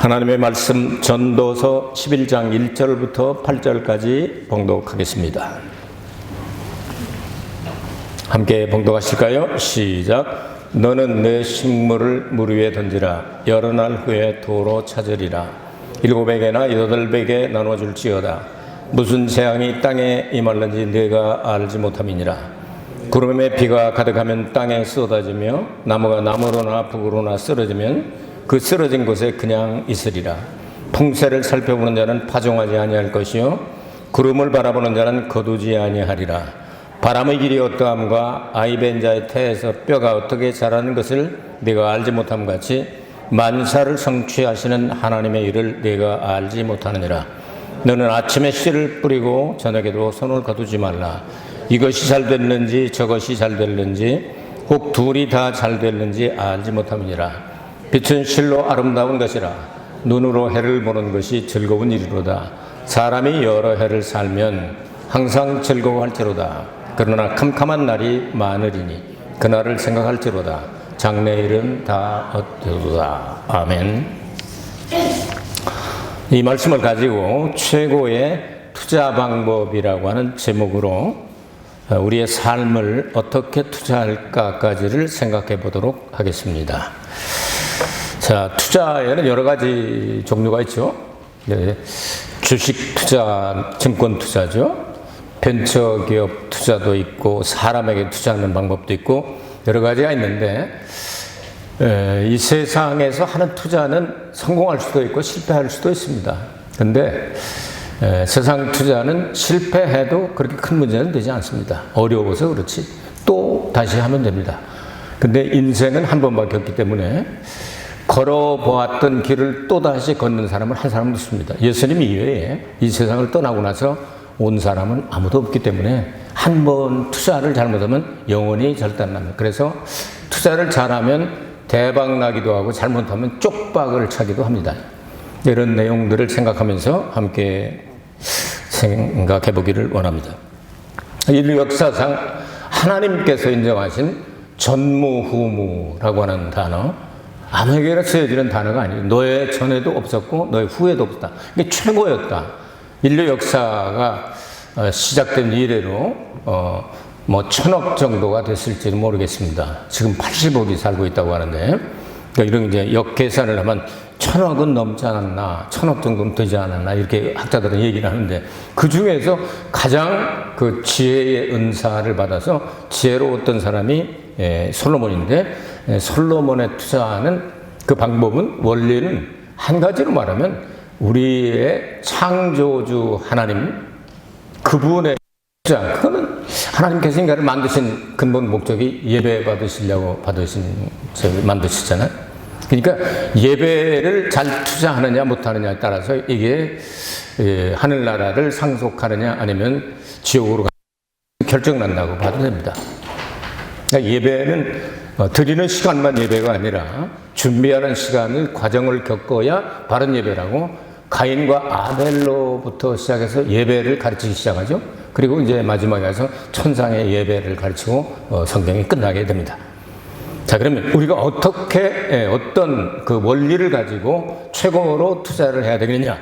하나님의 말씀 전도서 11장 1절부터 8절까지 봉독하겠습니다. 함께 봉독하실까요? 시작. 너는 내 식물을 물 위에 던지라. 여러 날 후에 도로 찾으리라. 7에게나 8에게 나눠줄지어다. 무슨 재앙이 땅에 임할는지 네가 알지 못함이니라. 구름에 비가 가득하면 땅에 쏟아지며 나무가 나무로나 북으로나 쓰러지면 그 쓰러진 곳에 그냥 있으리라. 풍새를 살펴보는 자는 파종하지 아니할 것이요 구름을 바라보는 자는 거두지 아니하리라. 바람의 길이 어떠함과 아이벤 자의 태에서 뼈가 어떻게 자라는 것을 네가 알지 못함 같이 만사를 성취하시는 하나님의 일을 네가 알지 못하느니라. 너는 아침에 씨를 뿌리고 저녁에도 손을 거두지 말라. 이것이 잘 됐는지 저것이 잘 됐는지 혹 둘이 다 잘 됐는지 알지 못함이니라. 빛은 실로 아름다운 것이라. 눈으로 해를 보는 것이 즐거운 일이로다. 사람이 여러 해를 살면 항상 즐거워할지로다. 그러나 캄캄한 날이 많으리니 그날을 생각할지로다. 장래일은 다 헛되도다. 아멘. 이 말씀을 가지고 최고의 투자 방법이라고 하는 제목으로 우리의 삶을 어떻게 투자할까까지를 생각해 보도록 하겠습니다. 자, 투자에는 여러 가지 종류가 있죠. 주식 투자, 증권 투자죠. 벤처기업 투자도 있고 사람에게 투자하는 방법도 있고 여러 가지가 있는데 이 세상에서 하는 투자는 성공할 수도 있고 실패할 수도 있습니다. 근데 세상 투자는 실패해도 그렇게 큰 문제는 되지 않습니다. 어려워서 그렇지 또 다시 하면 됩니다. 근데 인생은 한 번밖에 없기 때문에 걸어보았던 길을 또다시 걷는 사람은 한 사람도 없습니다. 예수님 이외에 이 세상을 떠나고 나서 온 사람은 아무도 없기 때문에 한 번 투자를 잘못하면 영원히 절단납니다. 그래서 투자를 잘하면 대박 나기도 하고 잘못하면 쪽박을 차기도 합니다. 이런 내용들을 생각하면서 함께 생각해 보기를 원합니다. 인류 역사상 하나님께서 인정하신 전무후무라고 하는 단어, 아무에게나 쓰여지는 단어가 아니에요. 너의 전에도 없었고 너의 후에도 없었다. 이게 최고였다. 인류 역사가 시작된 이래로 뭐 1000억 정도가 됐을지는 모르겠습니다. 지금 80억이 살고 있다고 하는데, 그러니까 이런 이제 역계산을 하면 1000억은 넘지 않았나, 1000억 정도는 되지 않았나 이렇게 학자들은 얘기를 하는데, 그 중에서 가장 그 지혜의 은사를 받아서 지혜로웠던 사람이 솔로몬인데, 솔로몬에 투자하는 그 방법은, 원리는 한 가지로 말하면 우리의 창조주 하나님 그분의 투자, 그거는 하나님께서 인간을 만드신 근본 목적이 예배 받으시려고 만드셨잖아요. 그러니까 예배를 잘 투자하느냐 못하느냐에 따라서 이게 하늘나라를 상속하느냐 아니면 지옥으로 결정난다고 봐도 됩니다. 그러니까 예배는 드리는 시간만 예배가 아니라 준비하는 시간을 과정을 겪어야 바른 예배라고, 가인과 아벨로부터 시작해서 예배를 가르치기 시작하죠. 그리고 이제 마지막에 가서 천상의 예배를 가르치고 성경이 끝나게 됩니다. 자, 그러면 우리가 어떻게 어떤 그 원리를 가지고 최고로 투자를 해야 되겠느냐?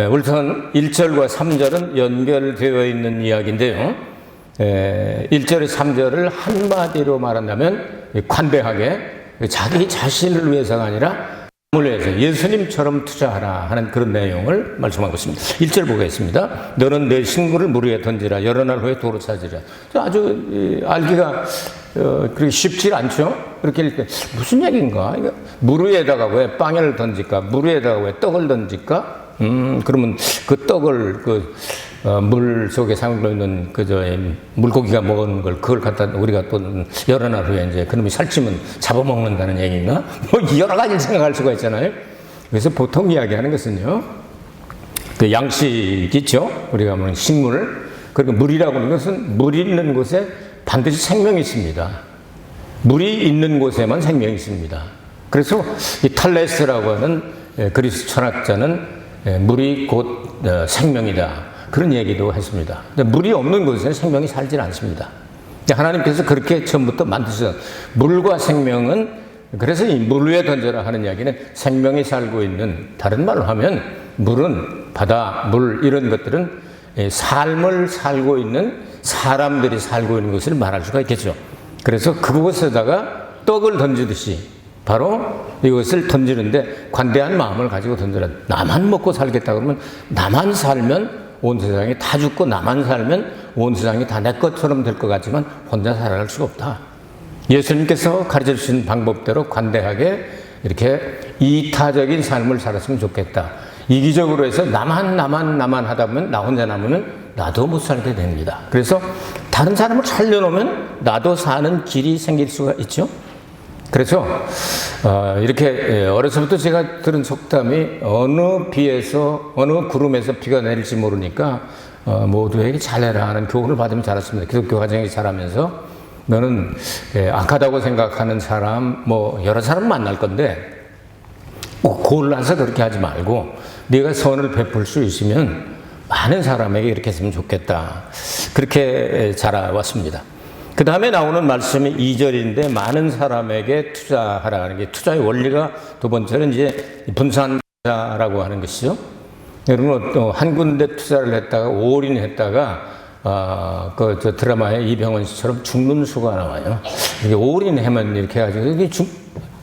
우선 1절과 3절은 연결되어 있는 이야기인데요. 1절에 3절을 한마디로 말한다면 관대하게 자기 자신을 위해서가 아니라 남을 위해서 예수님처럼 투자하라 하는 그런 내용을 말씀하고 있습니다. 1절 보겠습니다. 너는 내 식물을 물 위에 던지라. 여러 날 후에 도로 찾으라. 아주 알기가 그렇게 쉽지 않죠? 그렇게 읽을 때 무슨 얘기인가? 물 위에다가 왜 빵을 던질까? 물 위에다가 왜 떡을 던질까? 그러면 그 떡을 물 속에 잠겨 있는 물고기가 먹는 걸 그걸 갖다 우리가 또 여러 날 후에 이제 그놈이 살찌면 잡아먹는다는 얘기인가? 뭐 여러 가지를 생각할 수가 있잖아요. 그래서 보통 이야기하는 것은요, 그 양식 있죠? 우리가 말하는 식물. 그리고 물이라고 하는 것은 물 있는 곳에 반드시 생명이 있습니다. 물이 있는 곳에만 생명이 있습니다. 그래서 이 탈레스라고 하는 그리스 철학자는 물이 곧 생명이다, 그런 얘기도 했습니다. 근데 물이 없는 곳에 생명이 살지 않습니다. 하나님께서 그렇게 처음부터 만드셨어요. 물과 생명은 그래서 이 물 위에 던져라 하는 이야기는 생명이 살고 있는, 다른 말로 하면 물은, 바다, 물 이런 것들은 삶을 살고 있는 사람들이 살고 있는 것을 말할 수가 있겠죠. 그래서 그곳에다가 떡을 던지듯이 바로 이것을 던지는데 관대한 마음을 가지고 던져라. 나만 먹고 살겠다 그러면, 나만 살면 온 세상이 다 죽고 나만 살면 온 세상이 다 내 것처럼 될 것 같지만 혼자 살아갈 수가 없다. 예수님께서 가르쳐 주신 방법대로 관대하게 이렇게 이타적인 삶을 살았으면 좋겠다. 이기적으로 해서 나만 하다 보면 나 혼자 남으면 나도 못 살게 됩니다. 그래서 다른 사람을 살려놓으면 나도 사는 길이 생길 수가 있죠. 그래서 이렇게 어려서부터 제가 들은 속담이 어느 비에서, 어느 구름에서 비가 내릴지 모르니까 모두에게 잘해라 하는 교훈을 받으면 자랐습니다. 기독교 과정에 자라면서 너는 악하다고 생각하는 사람, 뭐 여러 사람 만날 건데 꼭 골라서 그렇게 하지 말고 네가 선을 베풀 수 있으면 많은 사람에게 이렇게 했으면 좋겠다. 그렇게 자라왔습니다. 그 다음에 나오는 말씀이 2절인데 많은 사람에게 투자하라 하는 게, 투자의 원리가 두 번째는 이제 분산 투자라고 하는 것이죠. 여러분 또 한 군데 투자를 했다가 올인했다가 저 드라마에 이병헌 씨처럼 죽는 수가 나와요. 이게 올인하면 이렇게 해가지고 이게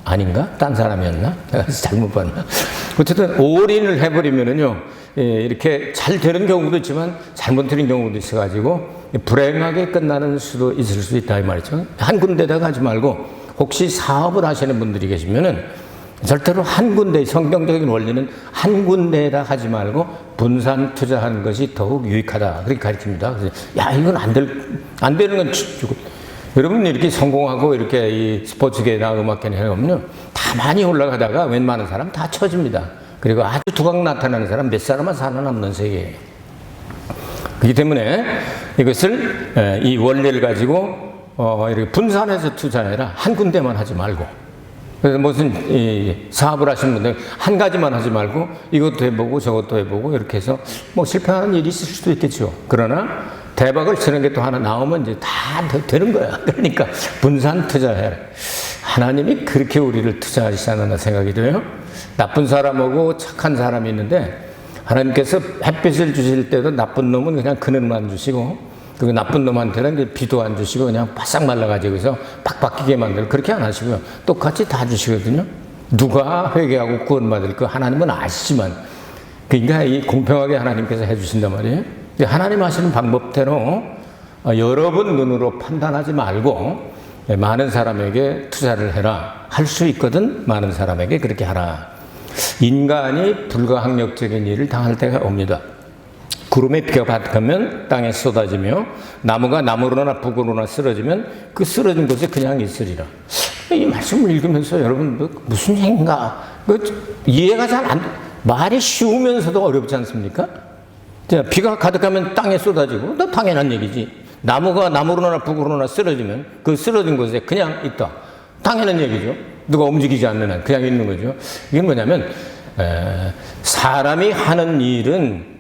아닌가? 딴 사람이었나? 내가 잘못 봤나? 어쨌든 올인을 해버리면은요, 이렇게 잘 되는 경우도 있지만 잘못 되는 경우도 있어가지고 불행하게 끝나는 수도 있을 수 있다 이 말이죠. 한 군데다가 하지 말고 혹시 사업을 하시는 분들이 계시면은 절대로 한 군데, 성경적인 원리는 한 군데에다 하지 말고 분산 투자하는 것이 더욱 유익하다 그렇게 가르칩니다. 그래서 야, 이건 안 되는 건 주고. 여러분 이렇게 성공하고 이렇게 이 스포츠계나 음악계나 해보면요, 다 많이 올라가다가 웬만한 사람 다 처집니다. 그리고 아주 두각 나타나는 사람 몇 사람만 살아남는 세계예요. 그렇기 때문에 이것을, 이 원리를 가지고 이렇게 분산해서 투자해라. 한 군데만 하지 말고. 그래서 무슨 사업을 하시는 분들 한 가지만 하지 말고 이것도 해보고 저것도 해보고 이렇게 해서 뭐 실패하는 일이 있을 수도 있겠죠. 그러나 대박을 치는 게 또 하나 나오면 이제 다 되는 거야. 그러니까 분산 투자해라. 하나님이 그렇게 우리를 투자하시지 않았나 생각이 돼요. 나쁜 사람하고 착한 사람이 있는데 하나님께서 햇빛을 주실 때도 나쁜 놈은 그냥 그늘만 주시고, 그 나쁜 놈한테는 비도 안 주시고 그냥 바싹 말라가지고 해서 팍팍히게 만들고 그렇게 안 하시고요. 똑같이 다 주시거든요. 누가 회개하고 구원받을 거 하나님은 아시지만, 그러니까 이 공평하게 하나님께서 해주신단 말이에요. 하나님 하시는 방법대로 여러분 눈으로 판단하지 말고 많은 사람에게 투자를 해라. 할 수 있거든 많은 사람에게 그렇게 하라. 인간이 불가항력적인 일을 당할 때가 옵니다. 구름에 비가 받으면 땅에 쏟아지며 나무가 나무로나 북으로나 쓰러지면 그 쓰러진 곳에 그냥 있으리라. 이 말씀을 읽으면서 여러분 무슨 얘기인가 이해가 잘 안, 말이 쉬우면서도 어렵지 않습니까? 비가 가득하면 땅에 쏟아지고 또 당연한 얘기지. 나무가 나무로나 북으로나 쓰러지면 그 쓰러진 곳에 그냥 있다. 당연한 얘기죠. 누가 움직이지 않는 한 그냥 있는 거죠. 이게 뭐냐면 사람이 하는 일은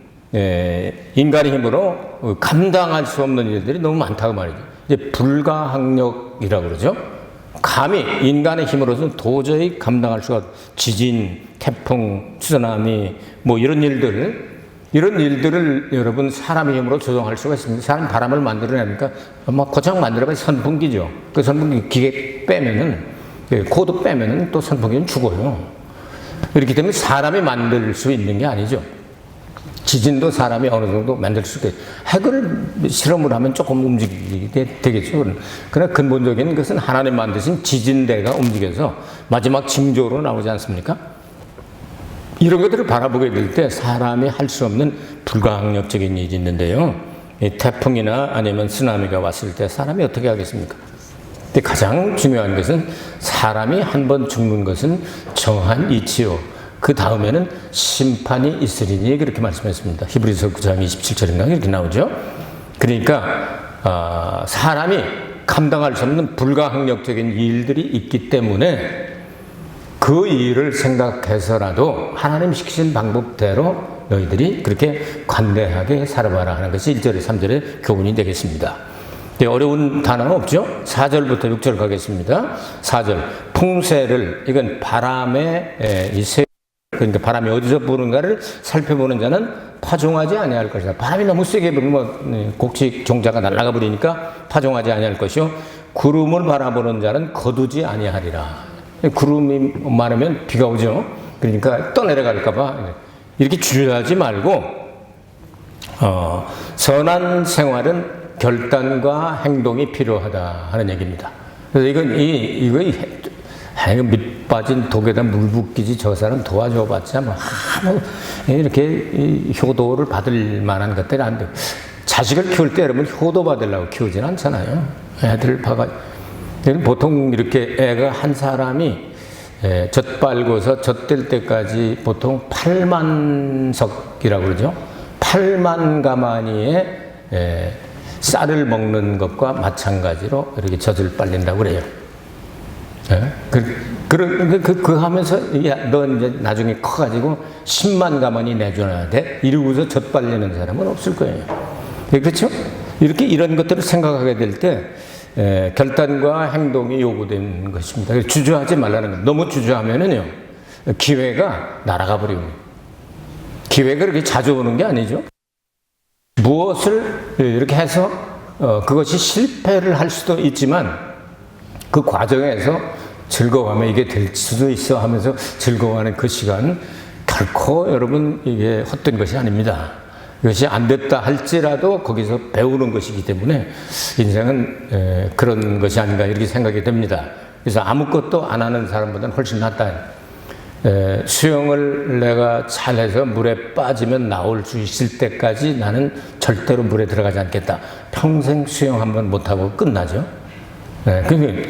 인간의 힘으로 감당할 수 없는 일들이 너무 많다고 말이죠. 이제 불가항력이라고 그러죠. 감히 인간의 힘으로서는 도저히 감당할 수가 없어요. 지진, 태풍, 쓰나미 뭐 이런 일들을 여러분 사람의 힘으로 조정할 수가 있습니다. 사람 바람을 만들어내니까 막 고장 만들어봐야 선풍기죠. 그 선풍기 기계 빼면은, 코드 빼면은 또 선풍기는 죽어요. 이렇기 때문에 사람이 만들 수 있는 게 아니죠. 지진도 사람이 어느 정도 만들 수 있게, 핵을 실험을 하면 조금 움직이게 되겠죠. 그러나 근본적인 것은 하나님 만드신 지진대가 움직여서 마지막 징조로 나오지 않습니까? 이런 것들을 바라보게 될 때 사람이 할 수 없는 불가항력적인 일이 있는데요. 태풍이나 아니면 쓰나미가 왔을 때 사람이 어떻게 하겠습니까? 근데 가장 중요한 것은 사람이 한 번 죽는 것은 정한 이치요. 그 다음에는 심판이 있으리니 그렇게 말씀했습니다. 히브리서 9장 27절인가 이렇게 나오죠. 그러니까 사람이 감당할 수 없는 불가항력적인 일들이 있기 때문에 그 일을 생각해서라도 하나님 시키신 방법대로 너희들이 그렇게 관대하게 살아봐라 하는 것이 1절에 3절의 교훈이 되겠습니다. 어려운 단어는 없죠? 4절부터 6절 가겠습니다. 4절. 풍세를, 이건 바람의 그러니까 바람이 어디서 부는가를 살펴보는 자는 파종하지 아니할 것이다. 바람이 너무 세게 불면 곡식 종자가 날아가 버리니까 파종하지 아니할 것이요. 구름을 바라보는 자는 거두지 아니하리라. 구름이 많으면 비가 오죠. 그러니까 떠내려갈까봐 이렇게 주저하지 말고 선한 생활은 결단과 행동이 필요하다 하는 얘기입니다. 그래서 이거 밑 빠진 독에다 물 붓기지 저 사람 도와줘봤자 이렇게 효도를 받을 만한 것들이 안 돼요. 자식을 키울 때 여러분 효도 받으려고 키우진 않잖아요. 애들 봐가 보통 이렇게 애가 한 사람이 젖 빨고서 젖될 때까지 보통 8만석이라고 그러죠. 8만 가마니의 쌀을 먹는 것과 마찬가지로 이렇게 젖을 빨린다고 그래요. 그 하면서, 야, 너 이제 나중에 커가지고 10만 가마니 내줘야 돼? 이러고서 젖 빨리는 사람은 없을 거예요. 그렇죠? 이런 것들을 생각하게 될 때, 결단과 행동이 요구되는 것입니다. 주저하지 말라는 거예요. 너무 주저하면은요, 기회가 날아가 버립니다. 기회가 그렇게 자주 오는 게 아니죠. 무엇을 이렇게 해서, 그것이 실패를 할 수도 있지만, 그 과정에서 즐거워하면 이게 될 수도 있어 하면서 즐거워하는 그 시간, 결코 여러분 이게 헛된 것이 아닙니다. 이것이 안 됐다 할지라도 거기서 배우는 것이기 때문에 인생은 그런 것이 아닌가 이렇게 생각이 됩니다. 그래서 아무것도 안 하는 사람보다는 훨씬 낫다. 수영을 내가 잘해서 물에 빠지면 나올 수 있을 때까지 나는 절대로 물에 들어가지 않겠다. 평생 수영 한번 못하고 끝나죠.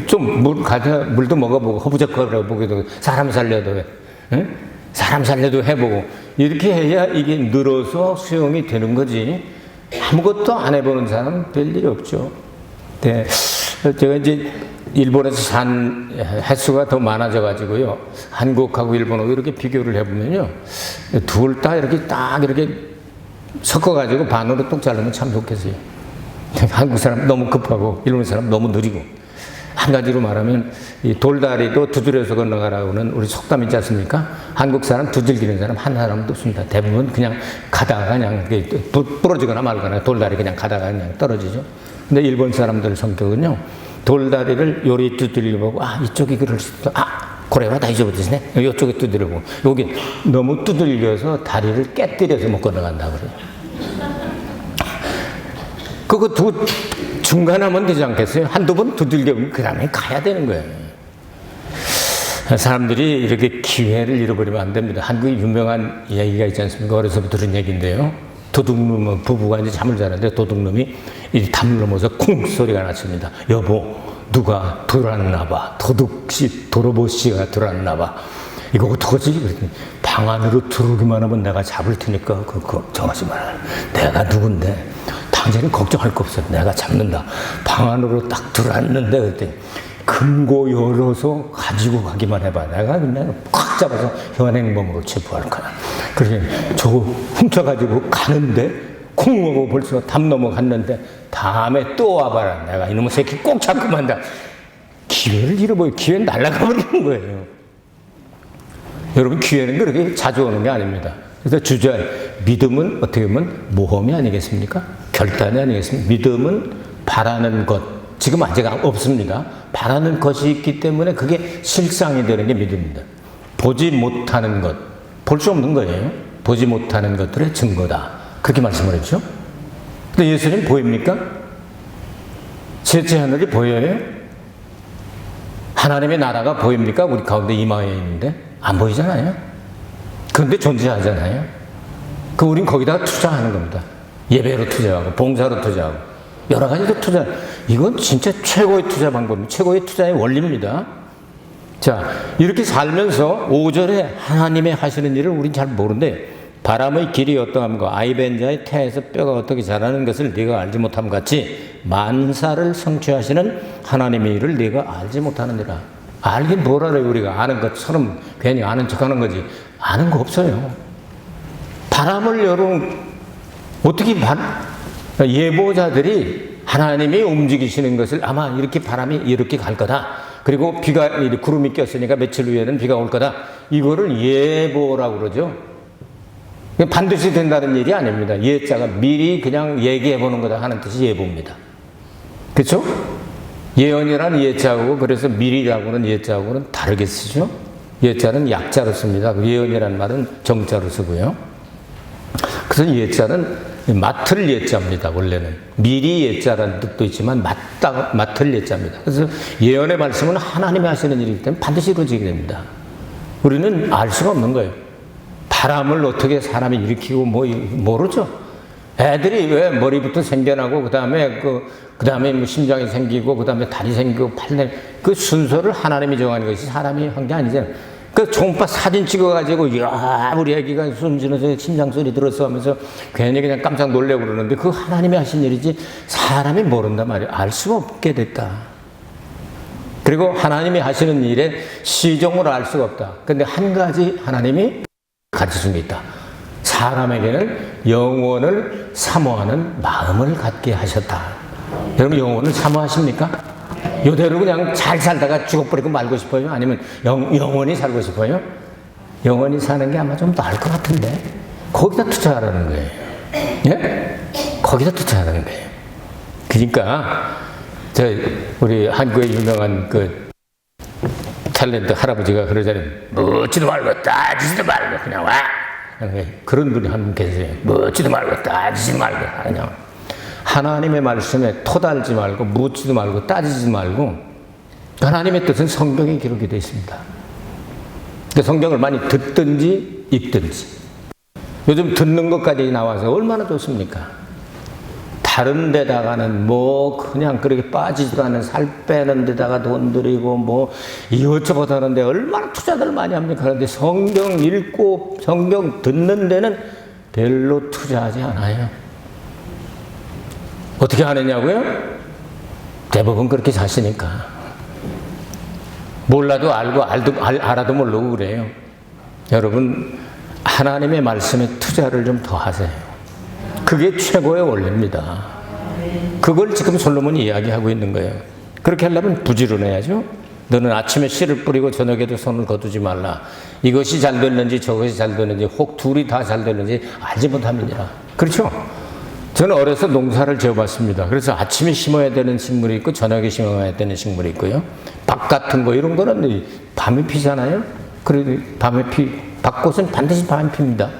좀 물도 먹어보고 허부적거려 보기도, 사람 살려도 사람 살려도 해보고, 이렇게 해야 이게 늘어서 수용이 되는 거지. 아무것도 안 해보는 사람은 별일이 없죠. 네. 제가 이제 일본에서 산 횟수가 더 많아져가지고요. 한국하고 일본하고 이렇게 비교를 해보면요. 둘 다 이렇게 딱 이렇게 섞어가지고 반으로 뚝 자르면 참 좋겠어요. 한국 사람 너무 급하고 일본 사람 너무 느리고. 한 가지로 말하면 이 돌다리도 두드려서 건너가라고는 우리 속담 있지 않습니까? 한국 사람 두들기는 사람 한 사람도 없습니다. 대부분 그냥 가다가 그냥 부러지거나 말거나 돌다리 그냥 가다가 그냥 떨어지죠. 근데 일본 사람들 성격은요, 돌다리를 요리 두드려보고, 이쪽이 그럴 수 있다. 고래와 다이저브 되시네. 이쪽에 두드려보고, 여기 너무 두들겨서 다리를 깨뜨려서 못 건너간다 그래요. 그거 중간하면 되지 않겠어요? 한두 번 두들겨보면 그 다음에 가야 되는 거예요. 사람들이 이렇게 기회를 잃어버리면 안 됩니다. 한국에 유명한 얘기가 있지 않습니까? 어려서부터 들은 얘기인데요. 도둑놈 부부가 이제 잠을 자는데 도둑놈이 이 담을 넘어서 쿵 소리가 났습니다. 여보, 누가 들어왔나 봐. 도둑씨, 도로보씨가 들어왔나 봐. 이거 어떡하지? 그랬더니 방 안으로 들어오기만 하면 내가 잡을 테니까 걱정하지 마라. 내가 누군데? 당신은 걱정할 거 없어. 내가 잡는다. 방 안으로 딱 들어왔는데 그랬더니 금고 열어서 가지고 가기만 해봐. 내가 그냥 꽉 잡아서 현행범으로 체포할 거야. 그래서 저거 훔쳐가지고 가는데 쿵 하고 벌써 담 넘어갔는데 다음에 또 와봐라. 내가 이놈의 새끼 꼭 잡고 만다. 기회를 잃어버려. 기회는 날아가 버리는 거예요. 여러분, 기회는 그렇게 자주 오는 게 아닙니다. 그래서 믿음은 어떻게 보면 모험이 아니겠습니까? 결단이 아니겠습니까? 믿음은 바라는 것, 지금 아직 없습니다. 바라는 것이 있기 때문에 그게 실상이 되는 게 믿음입니다. 보지 못하는 것, 볼 수 없는 거예요. 보지 못하는 것들의 증거다. 그렇게 말씀을 했죠. 근데 예수님 보입니까? 셋째 하늘이 보여요? 하나님의 나라가 보입니까? 우리 가운데 임하에 있는데 안 보이잖아요. 그런데 존재하잖아요. 우린 거기다가 투자하는 겁니다. 예배로 투자하고 봉사로 투자하고 여러 가지로 투자. 이건 진짜 최고의 투자 방법입니다. 최고의 투자의 원리입니다. 자, 이렇게 살면서 5절에 하나님의 하시는 일을 우린 잘 모르는데, 바람의 길이 어떠함과 아이벤자의 태에서 뼈가 어떻게 자라는 것을 네가 알지 못함 같이 만사를 성취하시는 하나님의 일을 네가 알지 못하느니라. 알긴 뭘 알아요. 우리가 아는 것처럼 괜히 아는 척하는 거지. 아는 거 없어요. 바람을 여러분 어떻게 예보자들이 하나님이 움직이시는 것을 아마 이렇게 바람이 이렇게 갈 거다. 그리고 비가, 구름이 꼈으니까 며칠 후에는 비가 올 거다. 이거를 예보라고 그러죠. 반드시 된다는 일이 아닙니다. 예자가 미리 그냥 얘기해 보는 거다 하는 뜻이 예보입니다. 그렇죠? 예언이라는 예자하고 그래서 미리라고는 예자하고는 다르게 쓰죠. 예자는 약자로 씁니다. 예언이라는 말은 정자로 쓰고요. 그래서 예자는 맡을 예자입니다. 원래는 미리 예자라는 뜻도 있지만 맡을 예자입니다. 그래서 예언의 말씀은 하나님이 하시는 일이기 때문에 반드시 이루어지게 됩니다. 우리는 알 수가 없는 거예요. 바람을 어떻게 사람이 일으키고 모르죠. 애들이 왜 머리부터 생겨나고 그 다음에 뭐 심장이 생기고 그 다음에 다리 생기고 팔 그 순서를 하나님이 정하는 것이 사람이 한 게 아니잖아요. 그 종파 사진 찍어가지고 야 우리 애기가 숨쉬면서 심장 소리 들었어 하면서 괜히 그냥 깜짝 놀래고 그러는데 그 하나님이 하신 일이지 사람이 모른단 말이에요. 알 수가 없게 됐다. 그리고 하나님이 하시는 일에 시종을 알 수가 없다. 근데 한 가지 하나님이 가르쳐준 게 있다. 사람에게는 영원을 사모하는 마음을 갖게 하셨다. 여러분 영원을 사모하십니까? 이대로 그냥 잘 살다가 죽어버리고 말고 싶어요? 아니면 영원히 살고 싶어요? 영원히 사는 게 아마 좀 나을 것 같은데 거기다 투자하라는 거예요. 예? 거기다 투자하라는 거예요. 그러니까 우리 한국의 유명한 그 탤런트 할아버지가 그러잖아요. 묻지도 말고 따지지도 말고 그냥 와. 그런 분이 한 분 계세요. 묻지도 말고 따지지 말고 그냥 하나님의 말씀에 토달지 말고 묻지도 말고 따지지 말고 하나님의 뜻은 성경에 기록이 되어 있습니다. 그러니까 성경을 많이 듣든지 읽든지 요즘 듣는 것까지 나와서 얼마나 좋습니까? 다른 데다가는 뭐 그냥 그렇게 빠지지도 않은 살 빼는 데다가 돈 들이고 뭐 이것저것 하는데 얼마나 투자들 많이 합니까? 그런데 성경 읽고 성경 듣는 데는 별로 투자하지 않아요. 어떻게 하느냐고요? 대부분 그렇게 사시니까. 몰라도 알고 알아도 모르고 그래요. 여러분 하나님의 말씀에 투자를 좀 더 하세요. 그게 최고의 원리입니다. 그걸 지금 솔로몬이 이야기하고 있는 거예요. 그렇게 하려면 부지런해야죠. 너는 아침에 씨를 뿌리고 저녁에도 손을 거두지 말라. 이것이 잘 됐는지 저것이 잘 됐는지 혹 둘이 다 잘 됐는지 알지 못함이니라. 그렇죠? 저는 어려서 농사를 지어봤습니다. 그래서 아침에 심어야 되는 식물이 있고 저녁에 심어야 되는 식물이 있고요. 박 같은 거 이런 거는 밤에 피잖아요. 그래도 밭꽃은 반드시 밤에 핍니다.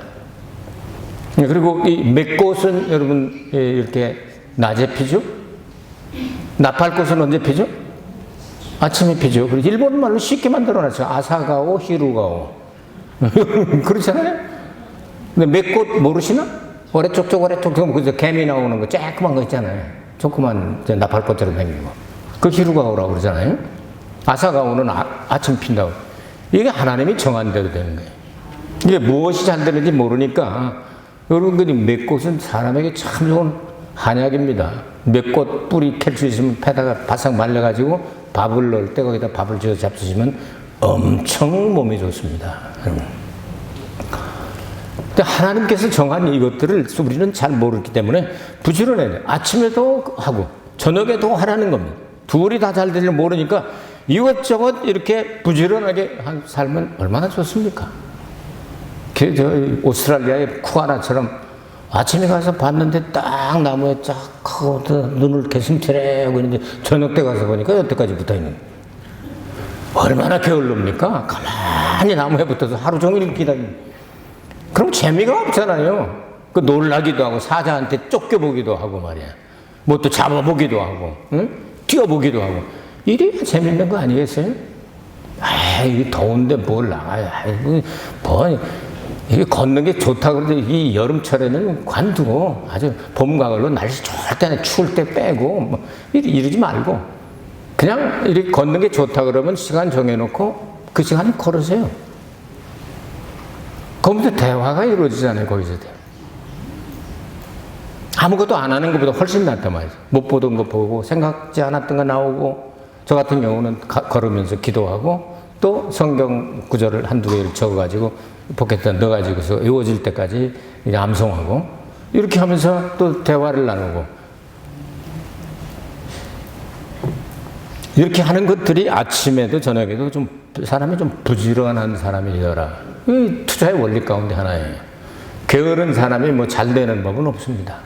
그리고 이 맥꽃은 여러분 이렇게 낮에 피죠? 나팔꽃은 언제 피죠? 아침에 피죠. 그리고 일본 말로 쉽게 만들어놨어요. 아사가오, 히루가오. 그렇잖아요? 근데 맥꽃 모르시나? 오래쪽쪽 그래서 개미 나오는 거 쬐끄만 거 있잖아요. 조그만 나팔꽃처럼 생긴 거. 그 히루가오라고 그러잖아요. 아사가오는 아침 핀다고. 이게 하나님이 정한 대로 되는 거예요. 이게 무엇이 잘 되는지 모르니까 여러분 맥꽃은 사람에게 참 좋은 한약입니다. 맥꽃 뿌리 캘 수 있으면 패다가 바싹 말려가지고 밥을 넣을 때 거기다 밥을 지어 잡수시면 엄청 몸에 좋습니다. 근데 하나님께서 정한 이것들을 우리는 잘 모르기 때문에 부지런해야 돼요. 아침에도 하고 저녁에도 하라는 겁니다. 둘이 다 잘 되려면 모르니까 이것저것 이렇게 부지런하게 살면 얼마나 좋습니까? 저 오스트랄리아의 쿠아나처럼 아침에 가서 봤는데 딱 나무에 쫙 하고 눈을 이렇게 심칠해 하고 있는데 저녁 때 가서 보니까 여태까지 붙어 있는 얼마나 게을릅니까? 가만히 나무에 붙어서 하루 종일 기다리는. 그럼 재미가 없잖아요. 그 놀라기도 하고 사자한테 쫓겨보기도 하고 말이야. 뭐 또 잡아보기도 하고, 응? 뛰어보기도 하고. 이래야 재밌는 거 아니겠어요? 이게 더운데 뭘 나가요? 이게 걷는 게 좋다고 그러는데 이 여름철에는 관두고 아주 봄, 가을로 날씨 좋을 때는 추울 때 빼고 뭐 이러지 말고 그냥 이렇게 걷는 게 좋다 그러면 시간 정해놓고 그 시간에 걸으세요. 거기서 대화가 이루어지잖아요. 거기서 아무것도 안 하는 것보다 훨씬 낫단 말이죠. 못 보던 거 보고 생각지 않았던 거 나오고 저 같은 경우는 걸으면서 기도하고 또 성경 구절을 한두 개를 적어가지고 포켓에 넣어가지고서 외워질 때까지 암송하고 이렇게 하면서 또 대화를 나누고 이렇게 하는 것들이 아침에도 저녁에도 좀 사람이 좀 부지런한 사람이더라. 이 투자의 원리 가운데 하나예요. 게으른 사람이 뭐 잘 되는 법은 없습니다.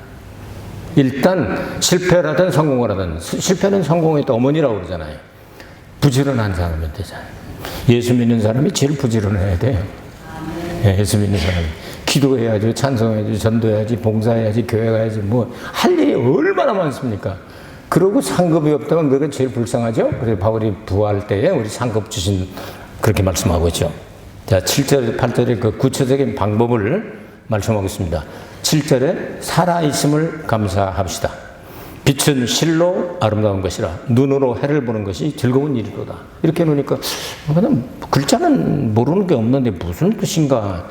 일단 실패를 하든 성공을 하든, 실패는 성공의 또 어머니라고 그러잖아요. 부지런한 사람이 되잖아요. 예수 믿는 사람이 제일 부지런해야 돼요. 예수 믿는 사람이 기도해야지, 찬송해야지, 전도해야지, 봉사해야지, 교회 가야지, 뭐 할 일이 얼마나 많습니까? 그러고 상급이 없다면 그게 제일 불쌍하죠? 그래서 바울이 부활 때에 우리 상급 주신 그렇게 말씀하고 있죠. 자, 7절, 8절의 그 구체적인 방법을 말씀하겠습니다. 7절에 살아있음을 감사합시다. 빛은 실로 아름다운 것이라 눈으로 해를 보는 것이 즐거운 일이로다. 이렇게 놓으니까 그냥 글자는 모르는 게 없는데 무슨 뜻인가.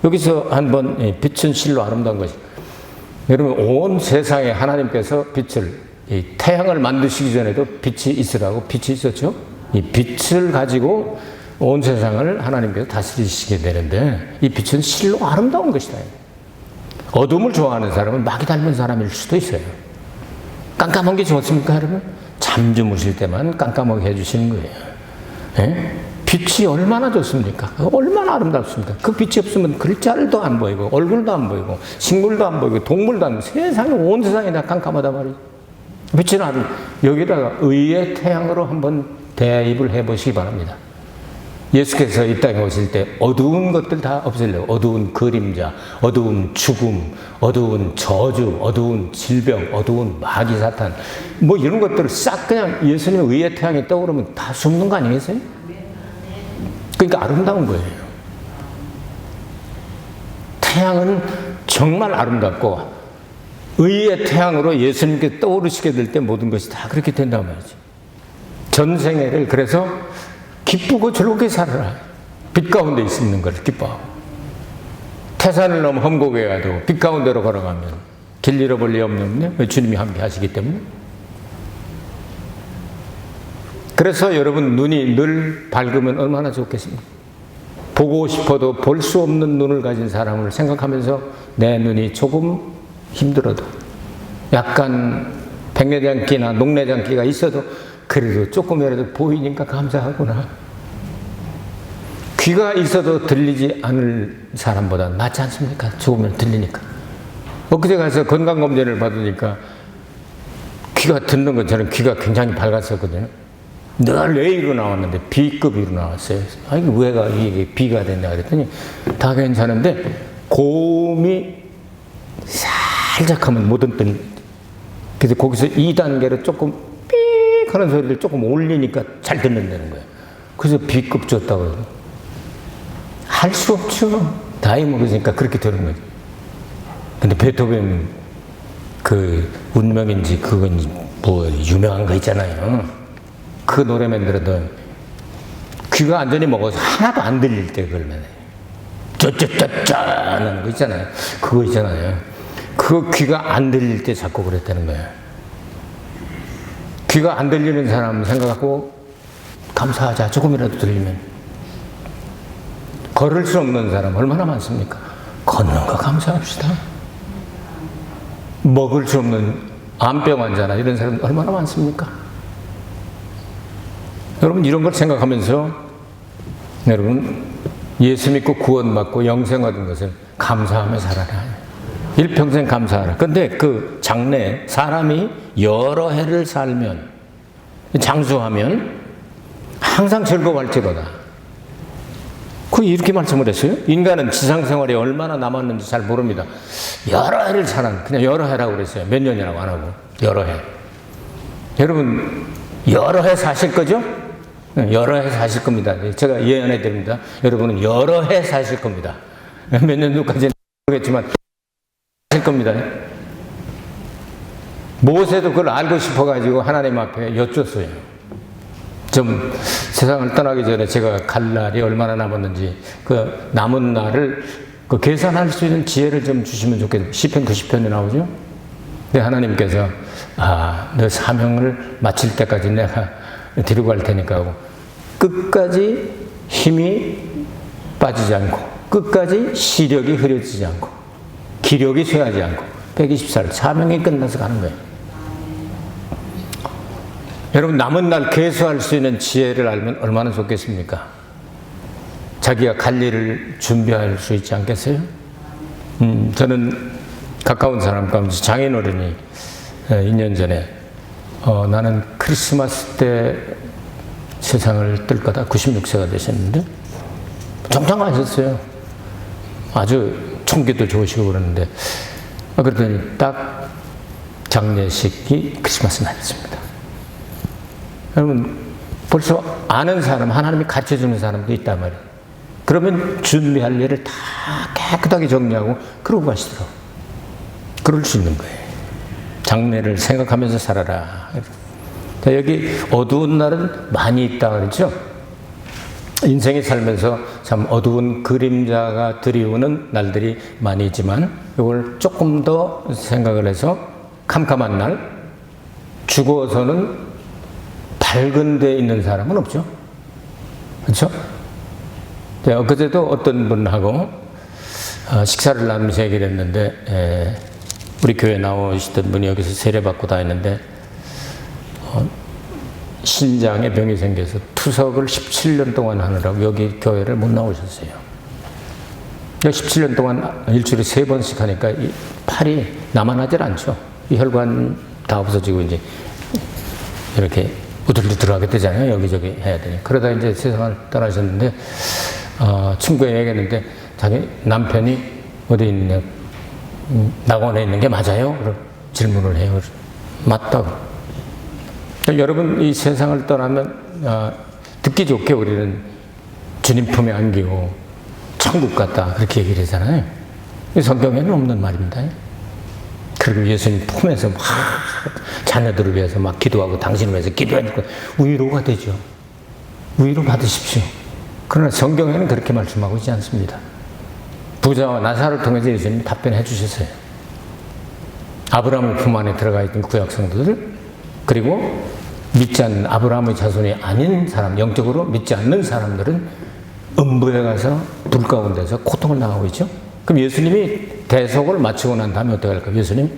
여기서 한번 빛은 실로 아름다운 것이, 여러분 온 세상에 하나님께서 빛을, 이 태양을 만드시기 전에도 빛이 있으라고 빛이 있었죠. 이 빛을 가지고 온 세상을 하나님께서 다스리시게 되는데 이 빛은 실로 아름다운 것이다. 어둠을 좋아하는 사람은 마귀 닮은 사람일 수도 있어요. 깜깜한 게 좋습니까, 여러분? 잠 주무실 때만 깜깜하게 해주시는 거예요. 예? 빛이 얼마나 좋습니까? 얼마나 아름답습니까? 그 빛이 없으면 글자도 안 보이고 얼굴도 안 보이고 식물도 안 보이고 동물도 안 보이고 세상에 온 세상이 다 깜깜하단 말이에요. 빛은 아주, 여기다가 의의 태양으로 한번 대입을 해보시기 바랍니다. 예수께서 이 땅에 오실 때 어두운 것들 다 없애려고, 어두운 그림자, 어두운 죽음, 어두운 저주, 어두운 질병, 어두운 마귀 사탄, 뭐 이런 것들을 싹 그냥 예수님의 의의 태양이 떠오르면 다 숨는 거 아니겠어요? 그러니까 아름다운 거예요. 태양은 정말 아름답고 의의 태양으로 예수님께 떠오르시게 될 때 모든 것이 다 그렇게 된단 말이죠. 전생애를 그래서 기쁘고 즐겁게 살아라. 빛 가운데 있는 걸 기뻐하고, 태산을 넘어 험곡에 가도 빛 가운데로 걸어가면 길 잃어볼 리 없는 주님이 함께 하시기 때문에. 그래서 여러분 눈이 늘 밝으면 얼마나 좋겠습니까? 보고 싶어도 볼 수 없는 눈을 가진 사람을 생각하면서 내 눈이 조금 힘들어도, 약간 백내장기나 녹내장기가 있어도 그래도 조금이라도 보이니까 감사하구나. 귀가 있어도 들리지 않을 사람보다 낫지 않습니까? 조금이라도 들리니까. 엊그제 가서 건강검진을 받으니까 귀가 듣는 것처럼 귀가 굉장히 밝았었거든요. 늘 A로 나왔는데 B급으로 나왔어요. 아니, 왜가 이게 B가 됐냐 그랬더니 다 괜찮은데 고음이 살짝 하면 못 듣는. 그래서 거기서 2단계로 조금 삑 하는 소리를 조금 올리니까 잘 듣는다는 거예요. 그래서 B급 줬다고. 할 수 없죠. 나이 먹으니까 그렇게 되는 거죠. 근데 베토벤 그 운명인지 그건지 뭐 유명한 거 있잖아요. 그 노래만 들어도 귀가 완전히 먹어서 하나도 안 들릴 때 그러면 쩌쩌쩌쩌 하는 거 있잖아요. 그거 있잖아요. 그거 귀가 안 들릴 때 자꾸 그랬다는 거예요. 귀가 안 들리는 사람 생각하고 감사하자. 조금이라도 들리면. 걸을 수 없는 사람 얼마나 많습니까? 걷는 거 감사합시다. 먹을 수 없는 암병 환자나 이런 사람 얼마나 많습니까? 여러분 이런 걸 생각하면서 여러분 예수 믿고 구원받고 영생 얻은 것을 감사하며 살아라. 일평생 감사하라. 근데 그 장래 사람이 여러 해를 살면 장수하면 항상 즐거워할지로다. 그 이렇게 말씀을 했어요. 인간은 지상생활이 얼마나 남았는지 잘 모릅니다. 여러 해를 살아. 그냥 여러 해라고 그랬어요. 몇 년이라고 안 하고 여러 해. 여러분 여러 해 사실 거죠? 여러 해 사실 겁니다. 제가 예언해 드립니다. 여러분은 여러 해 사실 겁니다. 몇 년도까지는 모르겠지만 사실 겁니다. 모세도 그걸 알고 싶어가지고 하나님 앞에 여쭈었어요. 좀 세상을 떠나기 전에 제가 갈 날이 얼마나 남았는지 그 남은 날을 그 계산할 수 있는 지혜를 좀 주시면 좋겠어요. 시편 90편에 나오죠. 근데 하나님께서 너 사명을 마칠 때까지 내가 데리고 갈 테니까 하고 끝까지 힘이 빠지지 않고 끝까지 시력이 흐려지지 않고 기력이 쇠하지 않고 120살 사명이 끝나서 가는 거예요. 여러분, 남은 날 계수할 수 있는 지혜를 알면 얼마나 좋겠습니까? 자기가 갈 일을 준비할 수 있지 않겠어요? 저는 가까운 사람 가운데 장인어른이 2년 전에 나는 크리스마스 때 세상을 뜰 거다. 96세가 되셨는데 정정하셨어요. 아주 총기도 좋으시고 그러는데 그러더니 딱 장례식이 크리스마스 날이었습니다. 여러분, 벌써 아는 사람, 하나님이 가르쳐주는 사람도 있단 말이에요. 그러면 준비할 일을 다 깨끗하게 정리하고 그러고 가시더라고요. 그럴 수 있는 거예요. 장래를 생각하면서 살아라. 여기 어두운 날은 많이 있다 그랬죠? 인생이 살면서 참 어두운 그림자가 드리우는 날들이 많이 있지만 이걸 조금 더 생각을 해서 캄캄한 날, 죽어서는 밝은 데 있는 사람은 없죠. 그렇죠? 엊그제도 어떤 분하고 식사를 나누면서 얘기를 했는데 우리 교회 나오시던 분이 여기서 세례받고 다녔는데 신장에 병이 생겨서 투석을 17년 동안 하느라고 여기 교회를 못 나오셨어요. 17년 동안 일주일에 3번씩 하니까 이 팔이 나만하질 않죠. 이 혈관 다 없어지고 이제 이렇게 우들우들하게 되잖아요. 여기저기 해야 되니. 그러다 이제 세상을 떠나셨는데 친구가 얘기했는데 자기 남편이 어디 있냐, 낙원에 있는 게 맞아요? 질문을 해요. 맞다고. 여러분, 이 세상을 떠나면 듣기 좋게 우리는 주님 품에 안기고 천국 같다 그렇게 얘기를 하잖아요. 성경에는 없는 말입니다. 그리고 예수님 품에서 막 자녀들을 위해서 막 기도하고 당신을 위해서 기도하니까 위로가 되죠. 위로 받으십시오. 그러나 성경에는 그렇게 말씀하고 있지 않습니다. 부자와 나사를 통해서 예수님이 답변해 주셨어요. 아브라함의 품 안에 들어가 있던 구약 성도들, 그리고 믿지 않는 아브라함의 자손이 아닌 사람, 영적으로 믿지 않는 사람들은 음부에 가서 불 가운데서 고통을 당하고 있죠. 그럼 예수님이 대속을 마치고 난 다음에 어떻게 할까요? 예수님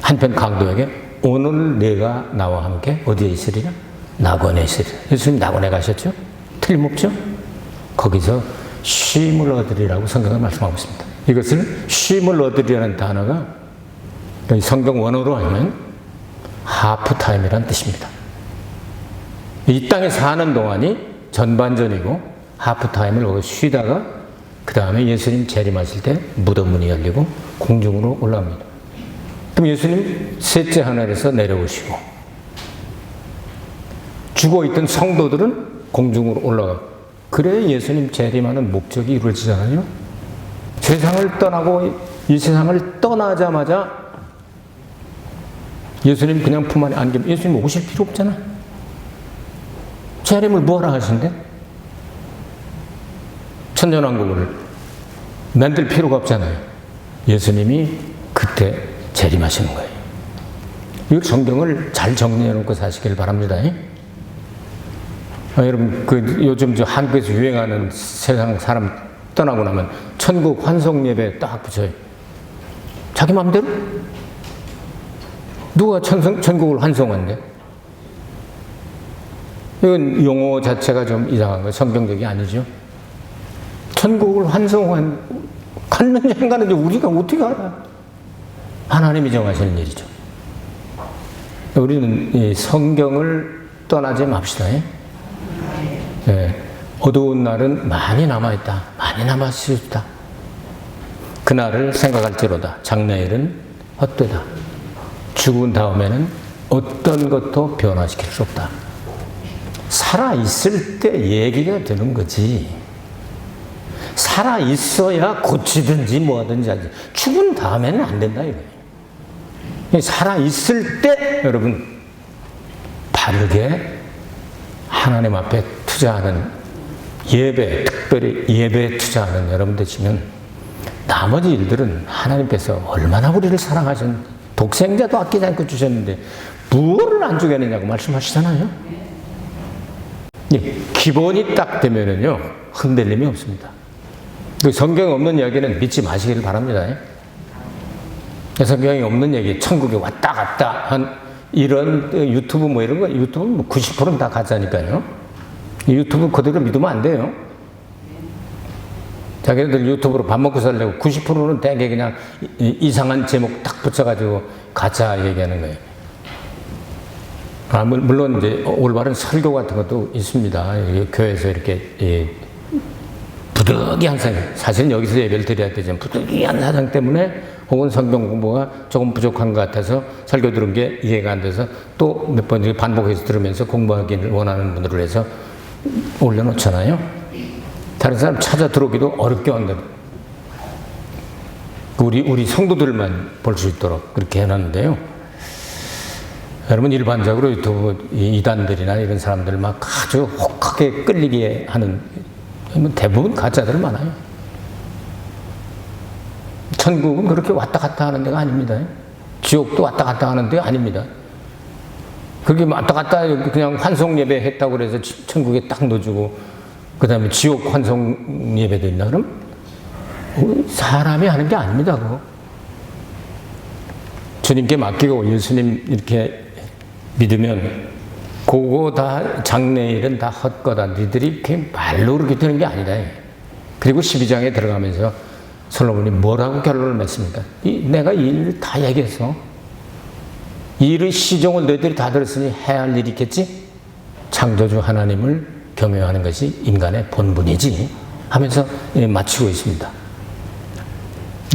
한편 강도에게 오늘 내가 나와 함께 어디에 있으리라? 낙원에 있으리라. 예수님 낙원에 가셨죠? 틀림없죠? 거기서 쉼을 얻으리라고 성경은 말씀하고 있습니다. 이것을 쉼을 얻으리라는 단어가 성경 원어로 하면 하프타임이라는 뜻입니다. 이 땅에 사는 동안이 전반전이고 하프타임을 거기 쉬다가 그 다음에 예수님 재림하실 때 무덤 문이 열리고 공중으로 올라옵니다. 그럼 예수님 셋째 하늘에서 내려오시고 죽어있던 성도들은 공중으로 올라가고, 그래야 예수님 재림하는 목적이 이루어지잖아요. 세상을 떠나고 이 세상을 떠나자마자 예수님 그냥 품 안에 안기면 예수님 오실 필요 없잖아. 재림을 뭐하러 하신대? 천년왕국을 만들 필요가 없잖아요. 예수님이 그때 재림하시는 거예요. 이 성경을 잘 정리해 놓고 사시길 바랍니다. 여러분, 요즘 한국에서 유행하는 세상 사람 떠나고 나면 천국 환송 예배 딱 붙여요. 자기 마음대로? 누가 천국을 환송한대? 이건 용어 자체가 좀 이상한 거예요. 성경적이 아니죠. 천국을 갔는지 안 가는지 우리가 어떻게 알아? 하나님이 정하시는 일이죠. 우리는 이 성경을 떠나지 맙시다. 네. 어두운 날은 많이 남아있다. 많이 남았으리다. 그날을 생각할지로다. 장래일은 헛되다. 죽은 다음에는 어떤 것도 변화시킬 수 없다. 살아있을 때 얘기가 되는 거지. 살아있어야 고치든지 뭐하든지 하지. 죽은 다음에는 안 된다 이거예요. 살아있을 때 여러분 바르게 하나님 앞에 투자하는 예배, 특별히 예배에 투자하는 여러분 되시면 나머지 일들은 하나님께서 얼마나 우리를 사랑하셨는지, 독생자도 아끼지 않고 주셨는데 무엇을 안 주겠느냐고 말씀하시잖아요. 기본이 딱 되면은요 흔들림이 없습니다. 성경에 없는 이야기는 믿지 마시길 바랍니다. 성경에 없는 얘기, 천국에 왔다 갔다 한 이런 유튜브 뭐 이런 거, 유튜브 뭐 90%는 다 가짜니까요. 유튜브 그대로 믿으면 안 돼요. 자기네들 유튜브로 밥 먹고 살려고 90%는 대개 그냥 이상한 제목 딱 붙여가지고 가짜 얘기하는 거예요. 물론 이제 올바른 설교 같은 것도 있습니다. 교회에서 이렇게 부득이한 사정, 사실 여기서 예배를 드려야 되지만 부득이한 사정 때문에 혹은 성경 공부가 조금 부족한 것 같아서 설교 들은 게 이해가 안 돼서 또 몇 번 반복해서 들으면서 공부하기를 원하는 분들을 해서 올려놓잖아요. 다른 사람 찾아 들어오기도 어렵게 한다. 우리 성도들만 볼 수 있도록 그렇게 해놨는데요. 여러분, 일반적으로 유튜브 이단들이나 이런 사람들 막 아주 혹하게 끌리게 하는 대부분 가짜들 많아요. 천국은 그렇게 왔다 갔다 하는 데가 아닙니다. 지옥도 왔다 갔다 하는 데가 아닙니다. 그게 왔다 갔다 그냥 환송 예배 했다고 그래서 천국에 딱 넣어주고 그 다음에 지옥 환송 예배도 있나 그럼? 사람이 하는 게 아닙니다. 그거. 주님께 맡기고 예수님 이렇게 믿으면 그거 다 장래일은 다 헛거다. 니들이 이렇게 말로 그렇게 되는 게 아니다. 그리고 12장에 들어가면서 솔로몬이 뭐라고 결론을 맺습니까? 내가 이 일을 다 얘기해서 이 일의 시종을 너희들이 다 들었으니 해야 할 일이 있겠지? 창조주 하나님을 경외하는 것이 인간의 본분이지 하면서 마치고 있습니다.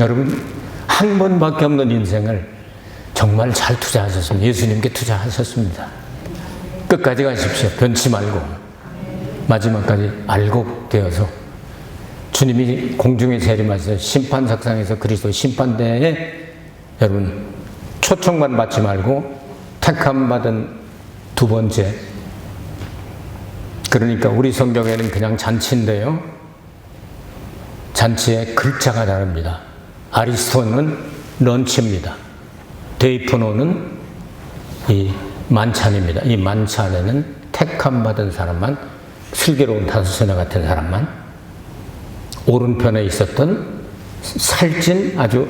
여러분, 한 번밖에 없는 인생을 정말 잘 투자하셨습니다. 예수님께 투자하셨습니다. 끝까지 가십시오. 변치 말고 마지막까지 알고 되어서 주님이 공중에 재림하셔서 심판석상에서 그리스도 심판대에 여러분 초청만 받지 말고 택함 받은 두 번째, 그러니까 우리 성경에는 그냥 잔치인데요. 잔치의 글자가 다릅니다. 아리스토는 런치입니다. 데이프노는 이 만찬입니다. 이 만찬에는 택함 받은 사람만, 슬기로운 다섯소녀 같은 사람만, 오른편에 있었던 살찐 아주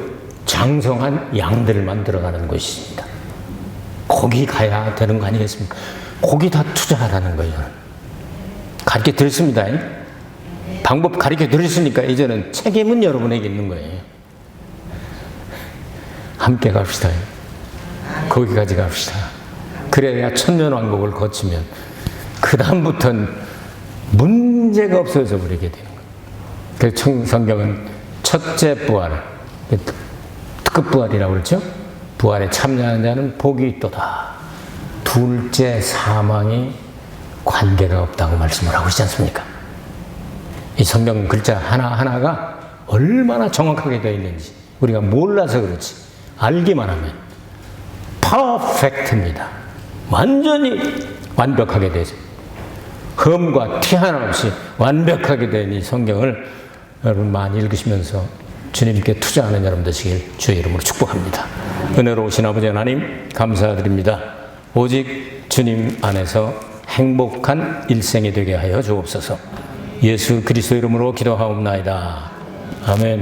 장성한 양들만 들어가는 곳입니다. 거기 가야 되는 거 아니겠습니까? 거기다 투자하라는 거예요. 가르쳐 드렸습니다. 방법 가르쳐 드렸으니까 이제는 책임은 여러분에게 있는 거예요. 함께 갑시다. 거기까지 갑시다. 그래야 천년왕국을 거치면 그 다음부터는 문제가 없어져 버리게 되는 거예요. 그래서 성경은 첫째 부활, 특급 부활이라고 그러죠. 부활에 참여하는 자는 복이 있도다. 둘째 사망이 관계가 없다고 말씀을 하고 있지 않습니까? 이 성경 글자 하나하나가 얼마나 정확하게 되어 있는지 우리가 몰라서 그렇지 알기만 하면 퍼펙트입니다. 완전히 완벽하게 되죠. 흠과 티 하나 없이 완벽하게 된 이 성경을 여러분 많이 읽으시면서 주님께 투자하는 여러분 되시길 주의 이름으로 축복합니다. 은혜로우신 아버지 하나님 감사드립니다. 오직 주님 안에서 행복한 일생이 되게 하여 주옵소서. 예수 그리스도 이름으로 기도하옵나이다. 아멘.